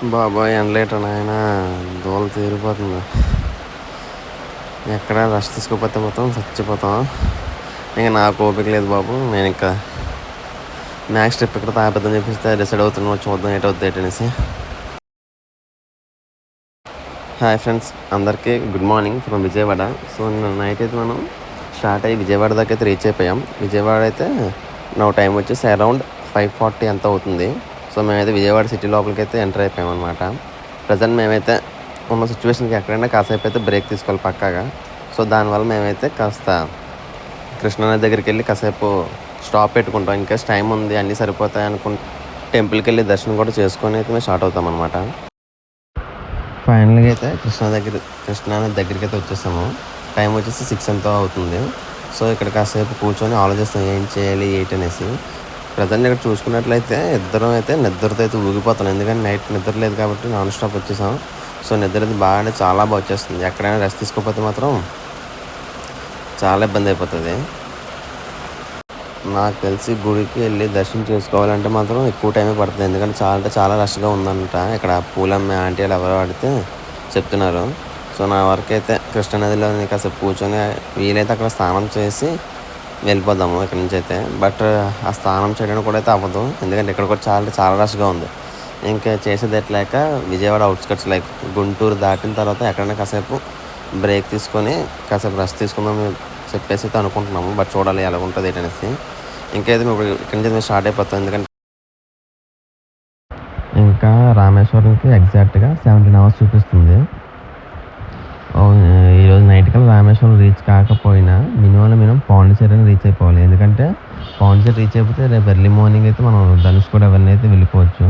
బాబాయ్ ఎండలేట నాయన దోల తీరిపోతుంది. ఎక్కడ రెస్ట్ తీసుకోకపోతే మొత్తం చచ్చిపోతాం. ఇంకా నాకు ఓపిక లేదు బాబు. నేను ఇంకా మ్యాక్స్ ట్రిప్ ఇక్కడ తాపేద్దని చెప్పేసి డిసైడ్ అవుతున్నాం. చూద్దాం ఏటవుద్ది ఏంటనేసి. హాయ్ ఫ్రెండ్స్, అందరికీ good morning from Vijayawada. So నిన్న నైట్ అయితే మనం స్టార్ట్ అయ్యి విజయవాడ దాకా అయితే రీచ్ అయిపోయాం. విజయవాడ అయితే నా టైం వచ్చేసి అరౌండ్ 5:40 ఎంత అవుతుంది. సో మేమైతే విజయవాడ సిటీ లోపలికి అయితే ఎంటర్ అయిపోయాం అనమాట. ప్రజెంట్ మేమైతే ఉన్న సిచ్యువేషన్కి ఎక్కడైనా కాసేపు అయితే బ్రేక్ తీసుకోవాలి పక్కాగా. సో దానివల్ల మేమైతే కాస్త కృష్ణానది దగ్గరికి వెళ్ళి కాసేపు స్టాప్ పెట్టుకుంటాం. ఇన్కేస్ టైం ఉంది అన్నీ సరిపోతాయి అనుకుంటే టెంపుల్కి వెళ్ళి దర్శనం కూడా చేసుకొని అయితే మేము స్టార్ట్ అవుతాం అనమాట. ఫైనల్గా అయితే కృష్ణానది దగ్గరికి అయితే వచ్చేసాము. టైం వచ్చేసి 6 ఎంతో అవుతుంది. సో ఇక్కడ కాసేపు కూర్చొని ఆలోచిస్తాం ఏం చేయాలి ఏంటి అనేసి. ప్రజెంట్ ఇక్కడ చూసుకున్నట్లయితే ఇద్దరం అయితే నిద్రతో అయితే ఊగిపోతాం. ఎందుకంటే నైట్ నిద్ర లేదు కాబట్టి నాన్ స్టాప్ వచ్చేసాం. సో నిద్ర అయితే బాగా చాలా బాగా వచ్చేస్తుంది. ఎక్కడైనా రెస్ట్ తీసుకోకపోతే మాత్రం చాలా ఇబ్బంది అయిపోతుంది. నాకు తెలిసి గుడికి వెళ్ళి దర్శనం చేసుకోవాలంటే మాత్రం ఎక్కువ టైమే పడుతుంది. ఎందుకంటే చాలా రష్గా ఉందంట. ఇక్కడ పూలమ్మే ఆంటీ వాళ్ళు ఎవరో అడిగితే చెప్తున్నారు. సో నా వరకు అయితే కృష్ణానదిలో కాసేపు కూర్చొని వీలైతే అక్కడ స్నానం చేసి వెళ్ళిపోదాము ఇక్కడ నుంచి అయితే. బట్ ఆ స్నానం చేయడానికి కూడా అయితే అవ్వదు. ఎందుకంటే ఇక్కడ కూడా చాలా రష్గా ఉంది. ఇంకా చేసేది ఎట్లేక విజయవాడ అవుట్స్కట్స్ లైక్ గుంటూరు దాటిన తర్వాత ఎక్కడైనా కాసేపు బ్రేక్ తీసుకొని కాసేపు రెస్ట్ తీసుకుందాం చెప్పేసి అయితే అనుకుంటున్నాము. బట్ చూడాలి ఎలా ఉంటుంది ఏంటనేసి. ఇంకైతే మేము ఇక్కడి నుంచి మేము స్టార్ట్ అయిపోతాం. ఎందుకంటే ఇంకా రామేశ్వరంకి ఎగ్జాక్ట్గా 17 అవర్స్ చూపిస్తుంది. ఈరోజు నైట్ కల్లా రామేశ్వరం రీచ్ కాకపోయినా మినిమం పాండిచేరిని రీచ్ అయిపోవాలి. ఎందుకంటే పాండిచేరి రీచ్ అయిపోతే రేపు ఎర్లీ మార్నింగ్ అయితే మనం ధనుష్కోడి ఎవరిని అయితే వెళ్ళిపోవచ్చు.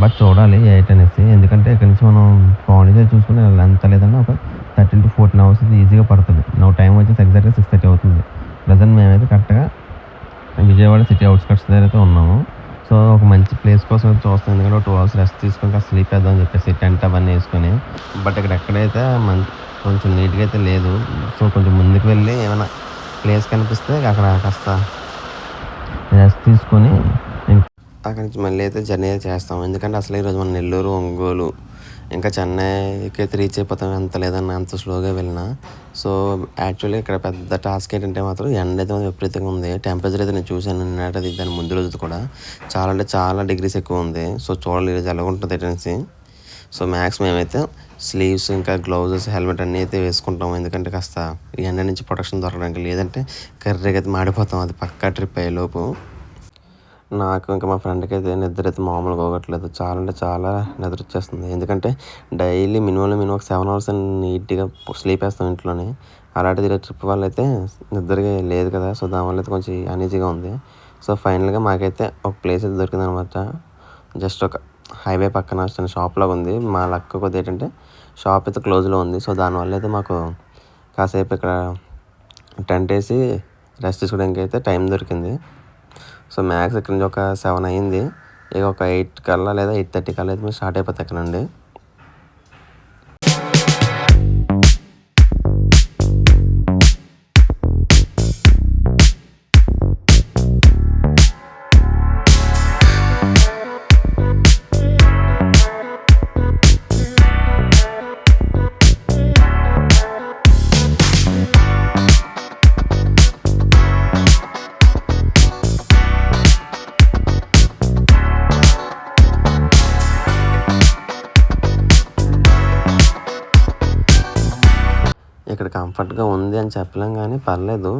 బట్ చూడాలి ఎయిట్ అనేసి. ఎందుకంటే ఇక్కడ నుంచి మనం పాండిచేరి చూసుకుని ఎంత లేదన్నా ఒక 13 to 14 అవర్స్ ఈజీగా పడుతుంది. నా టైం వచ్చేసి ఎగ్జాక్ట్గా 6:30 అవుతుంది. ప్రజెంట్ మేమైతే కరెక్ట్గా విజయవాడ సిటీ అవుట్స్కట్స్ దగ్గర అయితే ఉన్నాము. సో ఒక మంచి ప్లేస్ కోసం అయితే చూస్తాం. ఎందుకంటే 2 అవర్స్ రెస్ట్ తీసుకొని కాస్త స్లీప్ వేద్దామని చెప్పేసి టెంట్ అవన్నీ వేసుకొని. బట్ ఇక్కడ ఎక్కడైతే కొంచెం నీట్గా అయితే లేదు. సో కొంచెం ముందుకు వెళ్ళి ఏమైనా ప్లేస్ కనిపిస్తే అక్కడ కాస్త రెస్ట్ తీసుకొని అక్కడి నుంచి మళ్ళీ అయితే జర్నీ అయితే చేస్తాం. ఎందుకంటే అసలు ఈరోజు మన నెల్లూరు, ఒంగోలు ఇంకా చెన్నైకి అయితే రీచ్ అయిపోతాం. ఎంత లేదన్నా అంత స్లోగా వెళ్ళినా. సో యాక్చువల్లీ ఇక్కడ పెద్ద టాస్క్ ఏంటంటే మాత్రం ఎండ అయితే విపరీతంగా ఉంది. టెంపరేచర్ అయితే నేను చూశాను నిన్నటి దాని ముందు రోజు కూడా చాలా డిగ్రీస్ ఎక్కువ ఉంది. సో చూడాలి ఈరోజు ఎలా ఉంటుంది అనేసి. సో మ్యాక్స్ మేమైతే స్లీవ్స్ ఇంకా గ్లౌజెస్ హెల్మెట్ అన్నీ అయితే వేసుకుంటాం. ఎందుకంటే కాస్త ఎండ నుంచి ప్రొటెక్షన్ దొరకడానికి. లేదంటే కర్రీగా అయితే మాడిపోతాం. అది పక్కా ట్రిప్ అయ్యేలోపు. నాకు ఇంకా మా ఫ్రెండ్కి అయితే నిద్ర అయితే మామూలుగా పోగట్లేదు. చాలా నిద్ర వచ్చేస్తుంది. ఎందుకంటే డైలీ మినిమం ఒక 7 అవర్స్ నీట్గా స్లీప్ వేస్తాం ఇంట్లోనే. అలాంటిది ట్రిప్ వల్ల అయితే నిద్రగా లేదు కదా. సో దానివల్ల అయితే కొంచెం అనీజీగా ఉంది. సో ఫైనల్గా మాకైతే ఒక ప్లేస్ అయితే దొరికింది అనమాట. జస్ట్ ఒక హైవే పక్కన చిన్న షాప్లాగా ఉంది. మా లక్ కొద్ది ఏంటంటే షాప్ అయితే క్లోజ్లో ఉంది. సో దానివల్ల అయితే మాకు కాసేపు ఇక్కడ టెంట్ వేసి రెస్ట్ తీసుకోవడానికి అయితే టైం దొరికింది. సో మ్యాక్స్ ఇక్కడ నుంచి ఒక 7 అయ్యింది. ఇక ఒక 8 కల్లా లేదా 8:30 కల్లా అయితే మేము స్టార్ట్ అయిపోతాయి ఇక్కడ నుండి. ఇక్కడ కంఫర్ట్గా ఉంది అని చెప్పలేం కానీ పర్లేదు.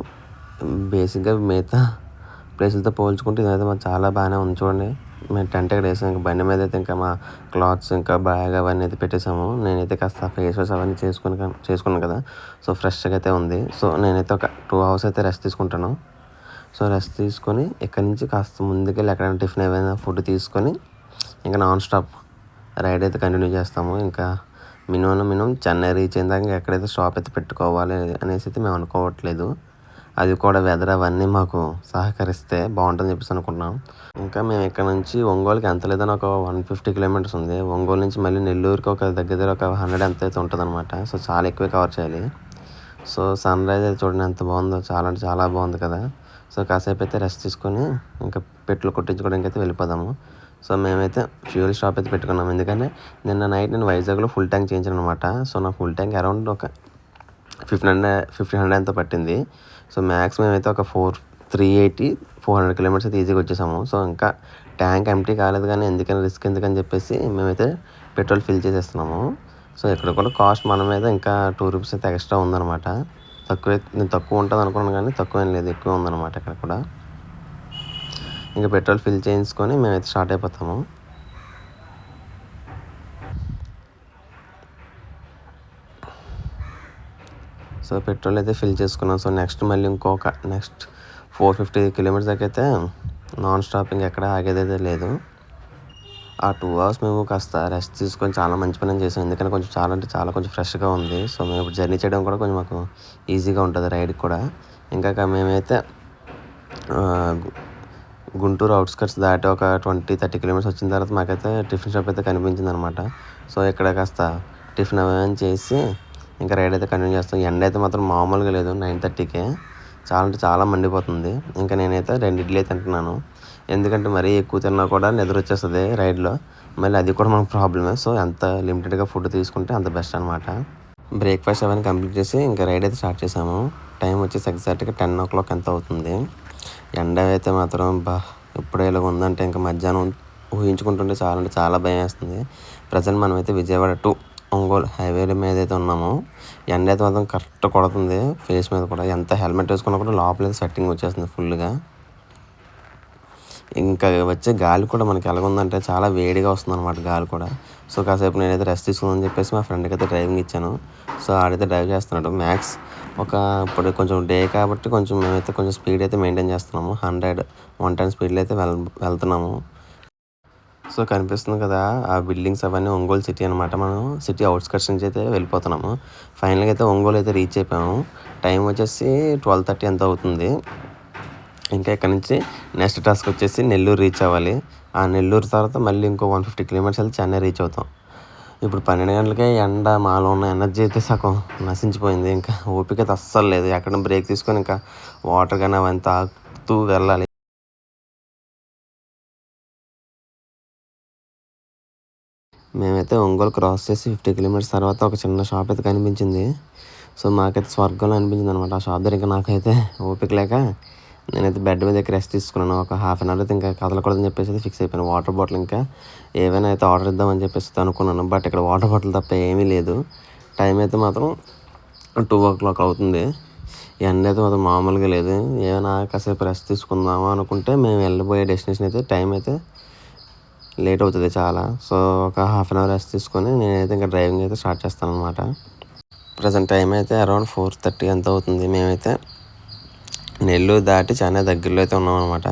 బేసిక్గా మిగతా ప్లేసులతో పోల్చుకుంటే ఇదైతే మాకు చాలా బాగానే ఉంది. చూడండి, మేము టెంట్ ఇక్కడ వేసాం. ఇంకా బండి మీద అయితే ఇంకా మా క్లాత్స్ ఇంకా బ్యాగ్ అవన్నీ అయితే పెట్టేసాము. నేనైతే కాస్త ఫేస్ వాష్ అవన్నీ చేసుకున్నాను కదా. సో ఫ్రెష్గా అయితే ఉంది. సో నేనైతే ఒక 2 అవర్స్ అయితే రెస్ట్ తీసుకుంటాను. సో రెస్ట్ తీసుకొని ఇక్కడి నుంచి కాస్త ముందుకెళ్ళి ఎక్కడైనా టిఫిన్ ఏమైనా ఫుడ్ తీసుకొని ఇంకా నాన్ స్టాప్ రైడ్ అయితే కంటిన్యూ చేస్తాము. ఇంకా మినిమం చెన్నై రీచ్ అయిన దాకా ఎక్కడైతే స్టాప్ అయితే పెట్టుకోవాలి అనేసి అయితే మేము అనుకోవట్లేదు. అది కూడా వెదర్ అవన్నీ మాకు సహకరిస్తే బాగుంటుందని చెప్పేసి అనుకున్నాం. ఇంకా మేము ఇక్కడ నుంచి ఒంగోలుకి ఎంత లేదని ఒక 150 కిలోమీటర్స్ ఉంది. ఒంగోలు నుంచి మళ్ళీ నెల్లూరుకి ఒక దగ్గర ఒక 100 ఎంత అయితే ఉంటుంది అనమాట. సో చాలా ఎక్కువ కవర్ చేయాలి. సో సన్ రైజ్ అయితే చూడండి ఎంత బాగుందో. చాలా బాగుంది కదా. సో కాసేపు అయితే రెస్ట్ తీసుకొని ఇంకా పెట్లు కొట్టించుకోవడానికి అయితే వెళ్ళిపోదాము. సో మేమైతే ఫ్యూల్ స్టాప్ అయితే పెట్టుకున్నాం. ఎందుకంటే నిన్న నైట్ నేను వైజాగ్లో ఫుల్ ట్యాంక్ చేయించాను అనమాట. సో నా ఫుల్ ట్యాంక్ అరౌండ్ ఒక 1500 ఎంతో పట్టింది. సో మ్యాక్స్ మేమైతే ఒక 400 కిలోమీటర్స్ అయితే ఈజీగా వచ్చేసాము. సో ఇంకా ట్యాంక్ ఎంటీ కాలేదు, కానీ రిస్క్ ఎందుకని చెప్పేసి మేమైతే పెట్రోల్ ఫిల్ చేసేస్తున్నాము. సో ఇక్కడ కూడా కాస్ట్ మన మీద ఇంకా ₹2 అయితే ఎక్స్ట్రా ఉందన్నమాట. నేను తక్కువ ఉంటుంది అనుకున్నాను, కానీ తక్కువ ఏం లేదు, ఎక్కువ ఉందన్నమాట ఇక్కడ కూడా. ఇంకా పెట్రోల్ ఫిల్ చేయించుకొని మేమైతే స్టార్ట్ అయిపోతాము. సో పెట్రోల్ అయితే ఫిల్ చేసుకున్నాం. సో మళ్ళీ ఇంకొక 450 కిలోమీటర్స్ దాకా అయితే నాన్ స్టాపింగ్ ఎక్కడ ఆగేదైతే లేదు. ఆ 2 అవర్స్ మేము కాస్త రెస్ట్ తీసుకొని చాలా మంచి పని చేసాం. ఎందుకంటే కొంచెం ఫ్రెష్గా ఉంది. సో మేము ఇప్పుడు జర్నీ చేయడం కూడా కొంచెం మాకు ఈజీగా ఉంటుంది, రైడ్కి కూడా. ఇంకా మేమైతే గుంటూరు అవుట్స్కట్స్ దాటి ఒక 20-30 కిలోమీటర్స్ వచ్చిన తర్వాత మాకైతే టిఫిన్ షాప్ అయితే కనిపించింది అనమాట. సో ఇక్కడ కాస్త టిఫిన్ అవన్నీ చేసి ఇంకా రైడ్ అయితే కంటిన్యూ చేస్తాం. ఎండ అయితే మాత్రం మామూలుగా లేదు, 9:30కే చాలా మండిపోతుంది. ఇంకా నేనైతే 2 ఇడ్లీ అయితే తింటున్నాను. ఎందుకంటే మరీ ఎక్కువ తిన్నా కూడా నిద్ర వచ్చేస్తుంది రైడ్లో, మళ్ళీ అది కూడా మనకు ప్రాబ్లమే. సో ఎంత లిమిటెడ్గా ఫుడ్ తీసుకుంటే అంత బెస్ట్ అనమాట. బ్రేక్ఫాస్ట్ అవన్నీ కంప్లీట్ చేసి ఇంకా రైడ్ అయితే స్టార్ట్ చేసాము. టైం వచ్చేసి ఎగ్జాక్ట్గా 10 o'clock ఎంత అవుతుంది. ఎండ అయితే మాత్రం ఇప్పుడే ఇలా ఉందంటే ఇంకా మధ్యాహ్నం ఊహించుకుంటుంటే చాలా భయం వేస్తుంది. ప్రజెంట్ మనమైతే విజయవాడ టు ఒంగోలు హైవేల మీద అయితే ఉన్నాము. ఎండ అయితే మాత్రం కరెక్ట్ కొడుతుంది ఫేస్ మీద కూడా. ఎంత హెల్మెట్ వేసుకున్నా కూడా లోపలైతే స్వెట్టింగ్ వచ్చేస్తుంది ఫుల్గా. ఇంకా వచ్చే గాలి కూడా మనకి ఎలాగుందంటే చాలా వేడిగా వస్తుంది అనమాట గాలి కూడా. సో కాసేపు నేనైతే రెస్ట్ తీసుకుందని చెప్పేసి మా ఫ్రెండ్కి అయితే డ్రైవింగ్ ఇచ్చాను. సో ఆడైతే డ్రైవ్ చేస్తున్నాడు. మ్యాక్స్ ఇప్పుడు కొంచెం డే కాబట్టి మేమైతే కొంచెం స్పీడ్ అయితే మెయింటైన్ చేస్తున్నాము. 110 స్పీడ్లో అయితే వెళ్తున్నాము. సో కనిపిస్తుంది కదా ఆ బిల్డింగ్స్ అవన్నీ ఒంగోలు సిటీ అనమాట. మనం సిటీ అవుట్స్కట్స్ నుంచి అయితే వెళ్ళిపోతున్నాము. ఫైనల్గా అయితే ఒంగోలు అయితే రీచ్ అయిపోయాము. టైం వచ్చేసి 12:30 ఎంత అవుతుంది. ఇంకా ఇక్కడ నుంచి నెక్స్ట్ టాస్క్ వచ్చేసి నెల్లూరు రీచ్ అవ్వాలి. ఆ నెల్లూరు తర్వాత మళ్ళీ ఇంకో 150 కిలోమీటర్స్ వెళ్ళి చెన్నై రీచ్ అవుతాం. ఇప్పుడు 12 గంటలకే ఎండ, మాలో ఉన్న ఎనర్జీ అయితే సగం నశించిపోయింది. ఇంకా ఓపిక అయితే అస్సలు లేదు. ఎక్కడ బ్రేక్ తీసుకొని ఇంకా వాటర్ కానీ అవన్నీ తాగుతూ వెళ్ళాలి. మేమైతే ఒంగోలు క్రాస్ చేసి 50 కిలోమీటర్స్ తర్వాత ఒక చిన్న షాప్ అయితే కనిపించింది. సో మాకైతే స్వర్గంలో అనిపించింది అనమాట ఆ షాప్ దగ్గర. ఇంకా నాకైతే ఓపిక లేక నేనైతే బెడ్ మీద రెస్ట్ తీసుకున్నాను. ఒక ½ అన్ అవర్ అయితే ఇంకా కదలకూడదని చెప్పేసి అయితే ఫిక్స్ అయిపోయాను. వాటర్ బాటిల్ ఇంకా ఏవైనా అయితే ఆర్డర్ ఇద్దామని చెప్పేసి అనుకున్నాను. బట్ ఇక్కడ వాటర్ బాటిల్ తప్ప ఏమీ లేదు. టైం అయితే మాత్రం 2 o'clock అవుతుంది. ఎండ అయితే మాత్రం మామూలుగా లేదు. ఏమైనా కాసేపు రెస్ట్ తీసుకుందామా అనుకుంటే మేము వెళ్ళబోయే డెస్టినేషన్ అయితే టైం అయితే లేట్ అవుతుంది చాలా. సో ఒక ½ అన్ అవర్ రెస్ట్ తీసుకొని నేనైతే ఇంకా డ్రైవింగ్ అయితే స్టార్ట్ చేస్తాను అనమాట. ప్రజెంట్ టైం అయితే అరౌండ్ 4:30 ఎంత అవుతుంది. మేమైతే నెల్లూరు దాటి చెన్నై దగ్గరలో అయితే ఉన్నాం అనమాట.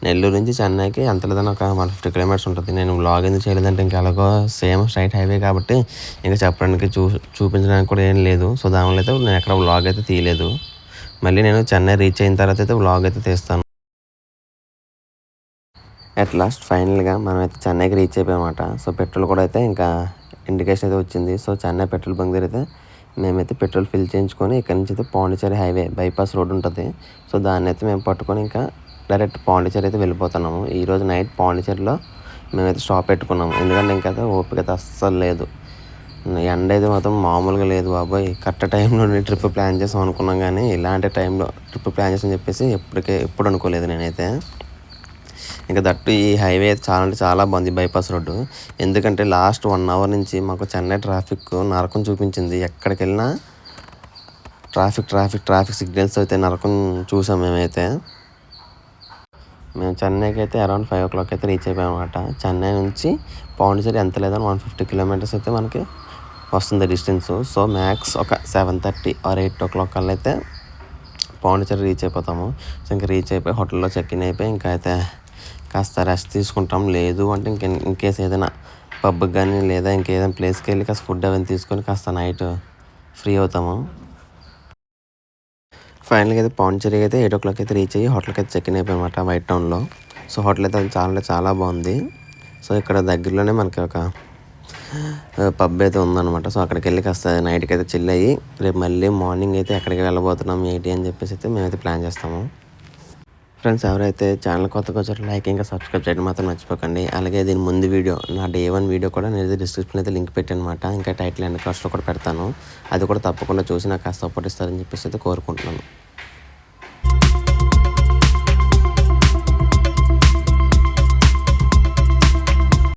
నెల్లూరు నుంచి చెన్నైకి ఎంత లేదని ఒక 150 కిలోమీటర్స్ ఉంటుంది. నేను వ్లాగ్ ఎందుకు చేయలేదంటే ఇంకా ఎలాగో సేమ్ స్ట్రైట్ హైవే కాబట్టి ఇంకా చెప్పడానికి చూపించడానికి కూడా ఏం లేదు. సో దానివల్ల అయితే నేను ఎక్కడ వ్లాగ్ అయితే తీయలేదు. మళ్ళీ నేను చెన్నై రీచ్ అయిన తర్వాత అయితే వ్లాగ్ అయితే తీస్తాను. అట్ లాస్ట్ ఫైనల్గా మనమైతే చెన్నైకి రీచ్ అయిపోయామన్నమాట. సో పెట్రోల్ కూడా అయితే ఇంకా ఇండికేషన్ అయితే వచ్చింది. సో చెన్నై పెట్రోల్ బంక్ దగ్గర అయితే మేమైతే పెట్రోల్ ఫిల్ చేయించుకొని ఇక్కడ నుంచి అయితే పాండిచేరి హైవే బైపాస్ రోడ్ ఉంటుంది. సో దాన్ని అయితే మేము పట్టుకొని ఇంకా డైరెక్ట్ పాండిచేరి అయితే వెళ్ళిపోతున్నాము. ఈరోజు నైట్ పాండిచేరిలో మేమైతే స్టాప్ పెట్టుకున్నాము. ఎందుకంటే ఇంకా ఓపిక అయితే అస్సలు లేదు. ఎండ అయితే మాత్రం మామూలుగా లేదు బాబాయ్. కరెక్ట్ టైంలో ట్రిప్ ప్లాన్ చేసాం అనుకున్నాం, కానీ ఇలాంటి టైంలో ట్రిప్ ప్లాన్ చేసామని చెప్పేసి ఎప్పుడు అనుకోలేదు నేనైతే. ఇంకా దట్టు ఈ హైవే చాలా బాగుంది బైపాస్ రోడ్డు. ఎందుకంటే లాస్ట్ 1 అవర్ నుంచి మాకు చెన్నై ట్రాఫిక్ నరకం చూపించింది. ఎక్కడికి వెళ్ళినా ట్రాఫిక్ సిగ్నల్స్ అయితే నరకం చూసాం మేమైతే. మేము చెన్నైకి అయితే అరౌండ్ 5 o'clock అయితే రీచ్ అయిపోయామన్నమాట. చెన్నై నుంచి పాండిచేరి ఎంత లేదని 150 కిలోమీటర్స్ అయితే మనకి వస్తుంది డిస్టెన్స్. సో మ్యాక్స్ ఒక 7:30 or 8 o'clock కల్లా అయితే పాండిచేరి రీచ్ అయిపోతాము. సో ఇంకా రీచ్ అయిపోయి హోటల్లో చెక్-ఇన్ అయిపోయి ఇంకా అయితే కాస్త రెస్ట్ తీసుకుంటాం. లేదు అంటే ఇంకేస్ ఏదైనా పబ్కి కానీ లేదా ఇంకేదైనా ప్లేస్కి వెళ్ళి కాస్త ఫుడ్ అవన్నీ తీసుకొని కాస్త నైట్ ఫ్రీ అవుతాము. ఫైనల్గా అయితే పాండిచేరి అయితే 8 o'clock అయితే రీచ్ అయ్యి హోటల్కి అయితే చెక్-ఇన్ అయిపోయామన్నమాట వైట్ టౌన్లో. సో హోటల్ అయితే చాలా బాగుంది. సో ఇక్కడ దగ్గరలోనే మనకి ఒక పబ్ అయితే ఉందన్నమాట. సో అక్కడికి వెళ్ళి కాస్త నైట్కి అయితే చిల్ అయ్యి రేపు మళ్ళీ మార్నింగ్ అయితే ఎక్కడికి వెళ్ళబోతున్నాం ఏంటి అని చెప్పేసి అయితే మేమైతే ప్లాన్ చేస్తాము. ఫ్రెండ్స్ ఎవరైతే ఛానల్ కొత్తగా వచ్చారో లైక్ ఇంకా సబ్స్క్రైబ్ చేయడం మాత్రం మర్చిపోకండి. అలాగే దీని ముందు వీడియో నా డే 1 వీడియో కూడా నేను డిస్క్రిప్షన్ అయితే లింక్ పెట్టానమాట. ఇంకా టైటిల్ అండ్ కాస్ట్లో కూడా పెడతాను. అది కూడా తప్పకుండా చూసి నాకు కాస్త సపోర్ట్ ఇస్తారని చెప్పేసి అయితే కోరుకుంటున్నాను.